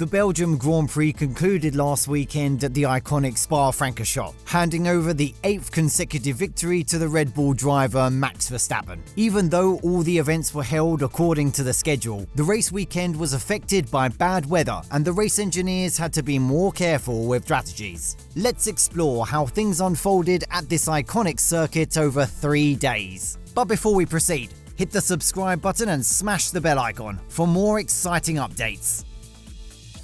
The Belgian Grand Prix concluded last weekend at the iconic Spa-Francorchamps, handing over the 8th consecutive victory to the Red Bull driver Max Verstappen. Even though all the events were held according to the schedule, the race weekend was affected by bad weather and the race engineers had to be more careful with strategies. Let's explore how things unfolded at this iconic circuit over 3 days. But before we proceed, hit the subscribe button and smash the bell icon for more exciting updates.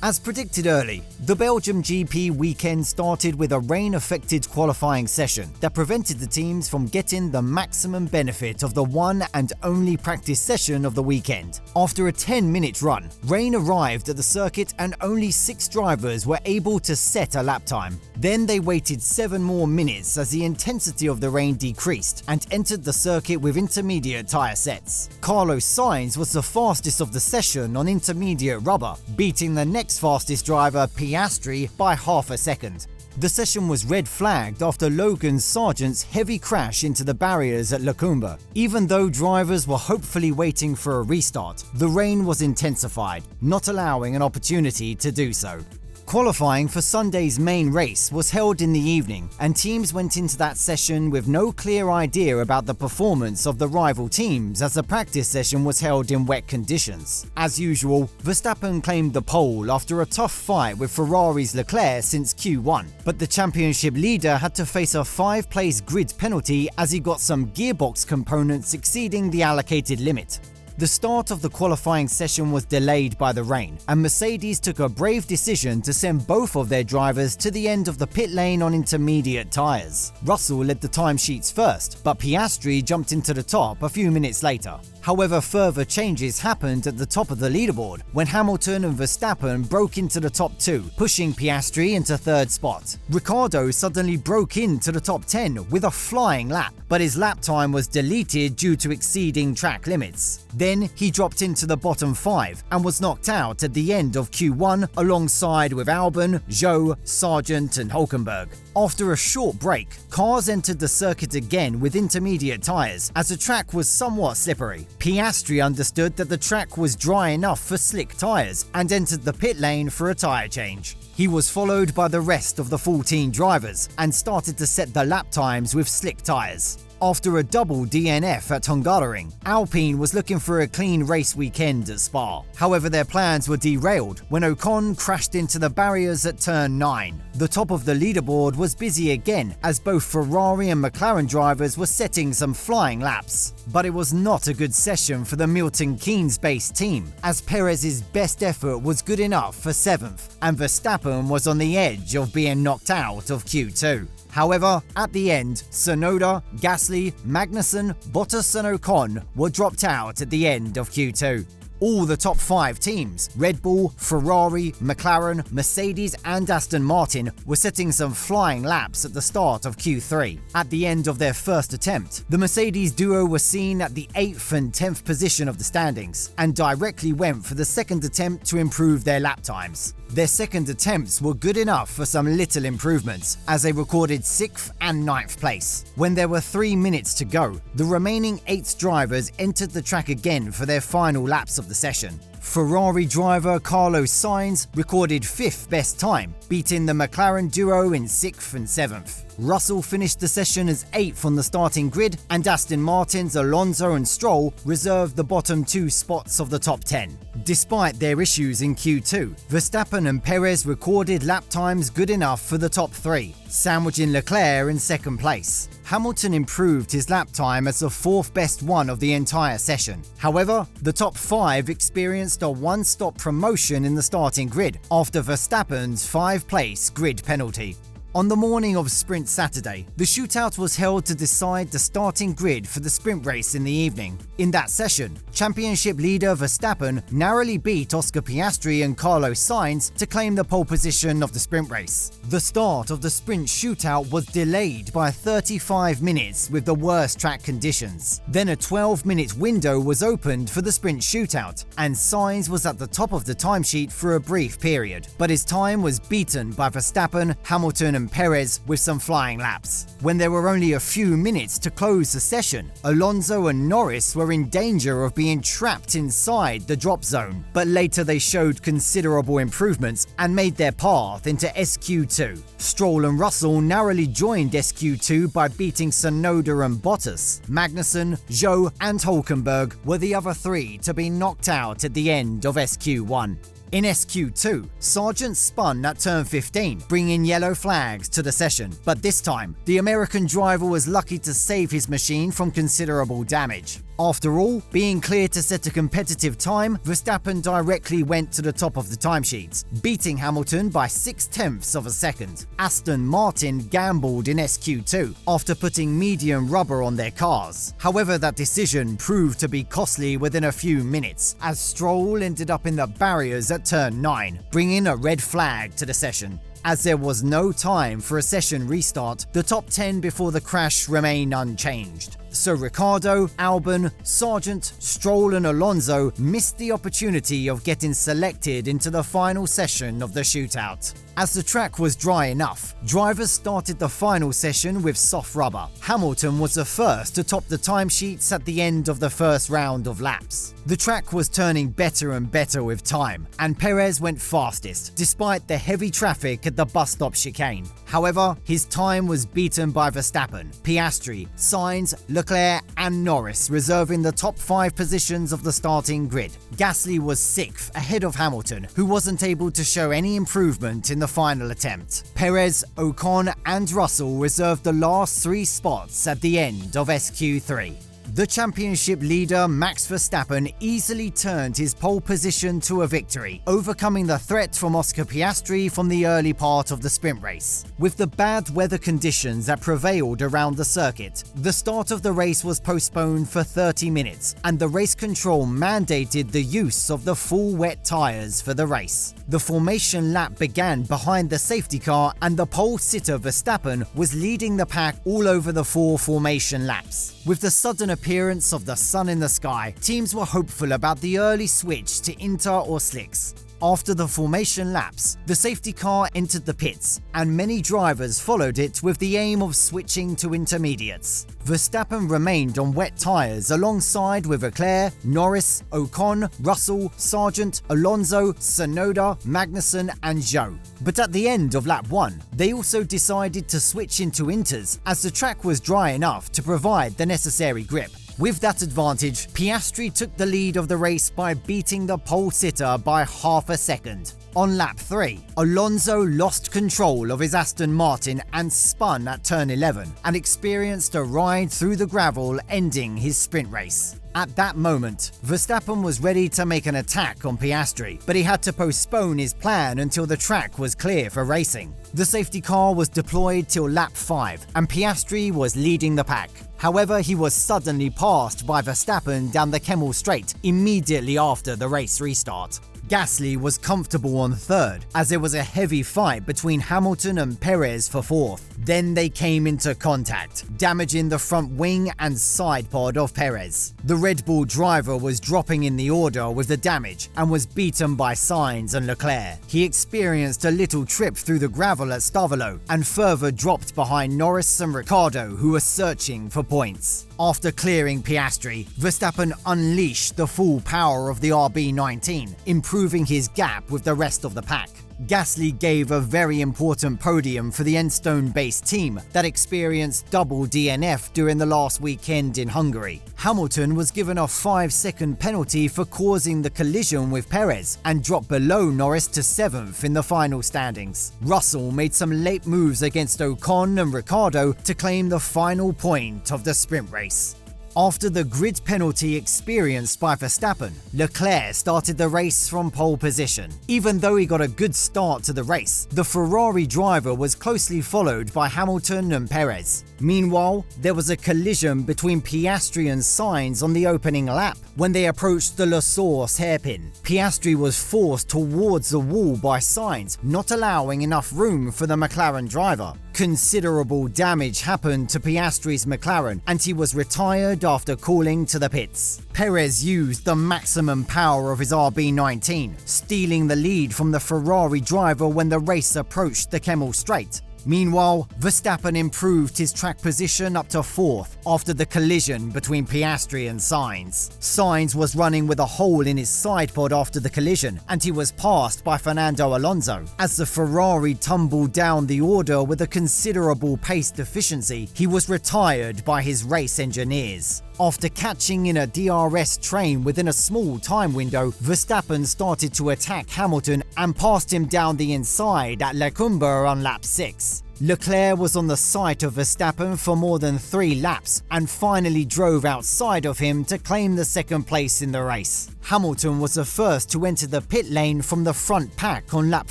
As predicted early, the Belgium GP weekend started with a rain-affected qualifying session that prevented the teams from getting the maximum benefit of the one and only practice session of the weekend. After a 10-minute run, rain arrived at the circuit and only 6 drivers were able to set a lap time. Then they waited 7 more minutes as the intensity of the rain decreased and entered the circuit with intermediate tyre sets. Carlos Sainz was the fastest of the session on intermediate rubber, beating the next fastest driver Piastri by half a second. The session was red flagged after Logan Sargent's heavy crash into the barriers at Lecumber. Even though drivers were hopefully waiting for a restart, the rain was intensified, not allowing an opportunity to do so. Qualifying for Sunday's main race was held in the evening, and teams went into that session with no clear idea about the performance of the rival teams as the practice session was held in wet conditions. As usual, Verstappen claimed the pole after a tough fight with Ferrari's Leclerc since Q1, but the championship leader had to face a 5-place grid penalty as he got some gearbox components exceeding the allocated limit. The start of the qualifying session was delayed by the rain, and Mercedes took a brave decision to send both of their drivers to the end of the pit lane on intermediate tyres. Russell led the timesheets first, but Piastri jumped into the top a few minutes later. However, further changes happened at the top of the leaderboard when Hamilton and Verstappen broke into the top 2, pushing Piastri into 3rd spot. Ricciardo suddenly broke into the top 10 with a flying lap, but his lap time was deleted due to exceeding track limits. Then he dropped into the bottom 5 and was knocked out at the end of Q1 alongside with Albon, Zhou, Sargent and Hülkenberg. After a short break, cars entered the circuit again with intermediate tyres as the track was somewhat slippery. Piastri understood that the track was dry enough for slick tyres and entered the pit lane for a tyre change. He was followed by the rest of the 14 drivers and started to set the lap times with slick tyres. After a double DNF at Hungaroring, Alpine was looking for a clean race weekend at Spa. However, their plans were derailed when Ocon crashed into the barriers at turn 9. The top of the leaderboard was busy again as both Ferrari and McLaren drivers were setting some flying laps. But it was not a good session for the Milton Keynes-based team, as Perez's best effort was good enough for 7th, and Verstappen was on the edge of being knocked out of Q2. However, at the end, Tsunoda, Gasly, Magnussen, Bottas and Ocon were dropped out at the end of Q2. All the top 5 teams, Red Bull, Ferrari, McLaren, Mercedes and Aston Martin, were setting some flying laps at the start of Q3. At the end of their first attempt, the Mercedes duo were seen at the 8th and 10th position of the standings, and directly went for the second attempt to improve their lap times. Their second attempts were good enough for some little improvements, as they recorded 6th and 9th place. When there were 3 minutes to go, the remaining 8 drivers entered the track again for their final laps of the session. Ferrari driver Carlos Sainz recorded 5th best time, beating the McLaren duo in 6th and 7th. Russell finished the session as 8th on the starting grid, and Aston Martin's Alonso and Stroll reserved the bottom 2 spots of the top 10. Despite their issues in Q2, Verstappen and Perez recorded lap times good enough for the top 3, sandwiching Leclerc in 2nd place. Hamilton improved his lap time as the 4th best one of the entire session. However, the top 5 experienced a one-stop promotion in the starting grid after Verstappen's 5-place grid penalty. On the morning of Sprint Saturday, the shootout was held to decide the starting grid for the sprint race in the evening. In that session, championship leader Verstappen narrowly beat Oscar Piastri and Carlos Sainz to claim the pole position of the sprint race. The start of the sprint shootout was delayed by 35 minutes with the worst track conditions. Then a 12-minute window was opened for the sprint shootout, and Sainz was at the top of the timesheet for a brief period, but his time was beaten by Verstappen, Hamilton and Perez with some flying laps. When there were only a few minutes to close the session, Alonso and Norris were in danger of being trapped inside the drop zone, but later they showed considerable improvements and made their path into SQ2. Stroll and Russell narrowly joined SQ2 by beating Tsunoda and Bottas. Magnussen, Zhou and Hülkenberg were the other three to be knocked out at the end of SQ1. In SQ2, Sargent spun at turn 15, bringing yellow flags to the session, but this time, the American driver was lucky to save his machine from considerable damage. After all, being clear to set a competitive time, Verstappen directly went to the top of the timesheets, beating Hamilton by 0.6 of a second. Aston Martin gambled in SQ2 after putting medium rubber on their cars. However, that decision proved to be costly within a few minutes, as Stroll ended up in the barriers at turn 9, bringing a red flag to the session. As there was no time for a session restart, the top 10 before the crash remained unchanged. So Ricciardo, Albon, Sargent, Stroll and Alonso missed the opportunity of getting selected into the final session of the shootout. As the track was dry enough, drivers started the final session with soft rubber. Hamilton was the first to top the timesheets at the end of the first round of laps. The track was turning better and better with time, and Perez went fastest, despite the heavy traffic at the bus stop chicane. However, his time was beaten by Verstappen, Piastri, Sainz, Leclerc and Norris, reserving the top 5 positions of the starting grid. Gasly was 6th, ahead of Hamilton, who wasn't able to show any improvement in the final attempt. Perez, Ocon and Russell reserved the last 3 spots at the end of SQ3. The championship leader Max Verstappen easily turned his pole position to a victory, overcoming the threat from Oscar Piastri from the early part of the sprint race. With the bad weather conditions that prevailed around the circuit, the start of the race was postponed for 30 minutes, and the race control mandated the use of the full wet tyres for the race. The formation lap began behind the safety car, and the pole sitter Verstappen was leading the pack all over the 4 formation laps. With the sudden appearance of the sun in the sky, teams were hopeful about the early switch to Inter or Slicks. After the formation laps, the safety car entered the pits, and many drivers followed it with the aim of switching to intermediates. Verstappen remained on wet tyres alongside with Leclerc, Norris, Ocon, Russell, Sargent, Alonso, Tsunoda, Magnussen and Zhou. But at the end of lap 1, they also decided to switch into inters as the track was dry enough to provide the necessary grip. With that advantage, Piastri took the lead of the race by beating the pole sitter by half a second. On lap 3, Alonso lost control of his Aston Martin and spun at turn 11 and experienced a ride through the gravel, ending his sprint race. At that moment, Verstappen was ready to make an attack on Piastri, but he had to postpone his plan until the track was clear for racing. The safety car was deployed till lap 5, and Piastri was leading the pack. However, he was suddenly passed by Verstappen down the Kemmel Straight immediately after the race restart. Gasly was comfortable on 3rd, as there was a heavy fight between Hamilton and Perez for 4th. Then they came into contact, damaging the front wing and side pod of Perez. The Red Bull driver was dropping in the order with the damage and was beaten by Sainz and Leclerc. He experienced a little trip through the gravel at Stavolo and further dropped behind Norris and Ricciardo, who were searching for points. After clearing Piastri, Verstappen unleashed the full power of the RB19, improving his gap with the rest of the pack. Gasly gave a very important podium for the Enstone-based team that experienced double DNF during the last weekend in Hungary. Hamilton was given a 5-second penalty for causing the collision with Perez and dropped below Norris to 7th in the final standings. Russell made some late moves against Ocon and Ricciardo to claim the final point of the sprint race. After the grid penalty experienced by Verstappen, Leclerc started the race from pole position. Even though he got a good start to the race, the Ferrari driver was closely followed by Hamilton and Perez. Meanwhile, there was a collision between Piastri and Sainz on the opening lap. When they approached the La Source hairpin, Piastri was forced towards the wall by Sainz, not allowing enough room for the McLaren driver. Considerable damage happened to Piastri's McLaren, and he was retired after calling to the pits. Perez used the maximum power of his RB19, stealing the lead from the Ferrari driver when the race approached the Kemmel Straight. Meanwhile, Verstappen improved his track position up to 4th after the collision between Piastri and Sainz. Sainz was running with a hole in his side pod after the collision, and he was passed by Fernando Alonso. As the Ferrari tumbled down the order with a considerable pace deficiency, he was retired by his race engineers. After catching in a DRS train within a small time window, Verstappen started to attack Hamilton and passed him down the inside at Lecumber on lap 6. Leclerc was on the sight of Verstappen for more than 3 laps and finally drove outside of him to claim the second place in the race. Hamilton was the first to enter the pit lane from the front pack on lap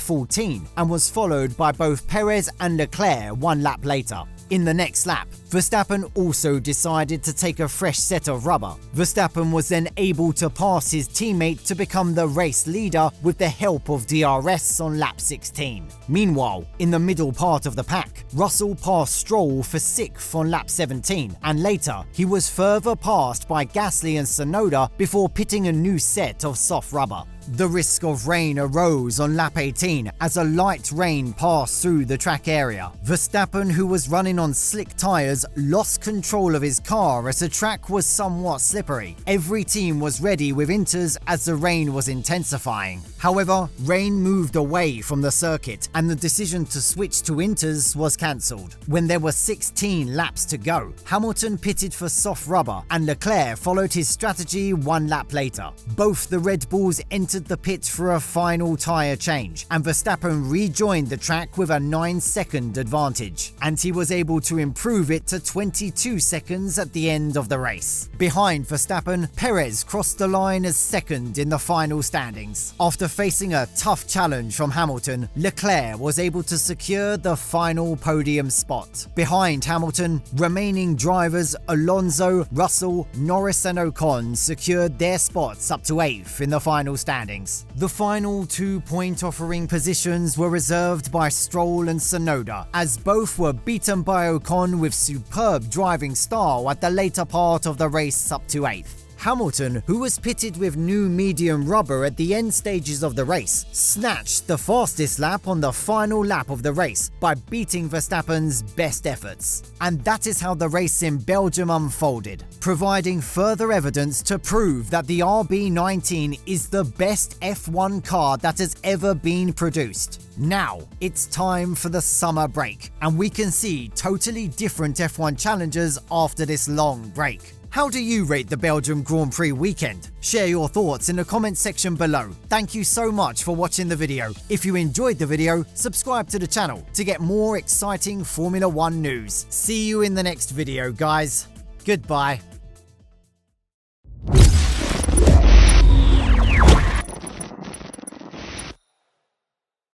14 and was followed by both Perez and Leclerc 1 lap later. In the next lap, Verstappen also decided to take a fresh set of rubber. Verstappen was then able to pass his teammate to become the race leader with the help of DRS on lap 16. Meanwhile, in the middle part of the pack, Russell passed Stroll for 6th on lap 17, and later he was further passed by Gasly and Tsunoda before pitting a new set of soft rubber. The risk of rain arose on lap 18 as a light rain passed through the track area. Verstappen, who was running on slick tyres, lost control of his car as the track was somewhat slippery. Every team was ready with inters as the rain was intensifying. However, rain moved away from the circuit and the decision to switch to inters was cancelled. When there were 16 laps to go, Hamilton pitted for soft rubber and Leclerc followed his strategy 1 lap later. Both the Red Bulls entered the pit for a final tyre change, and Verstappen rejoined the track with a 9-second advantage, and he was able to improve it to 22 seconds at the end of the race. Behind Verstappen, Perez crossed the line as second in the final standings. After facing a tough challenge from Hamilton, Leclerc was able to secure the final podium spot. Behind Hamilton, remaining drivers Alonso, Russell, Norris and Ocon secured their spots up to 8th in the final standings. The final 2 point offering positions were reserved by Stroll and Tsunoda, as both were beaten by Ocon with superb driving style at the later part of the race up to 8th. Hamilton, who was pitted with new medium rubber at the end stages of the race, snatched the fastest lap on the final lap of the race by beating Verstappen's best efforts. And that is how the race in Belgium unfolded, providing further evidence to prove that the RB19 is the best F1 car that has ever been produced. Now, it's time for the summer break, and we can see totally different F1 challengers after this long break. How do you rate the Belgian Grand Prix weekend? Share your thoughts in the comment section below. Thank you so much for watching the video. If you enjoyed the video, subscribe to the channel to get more exciting Formula 1 news. See you in the next video, guys. Goodbye.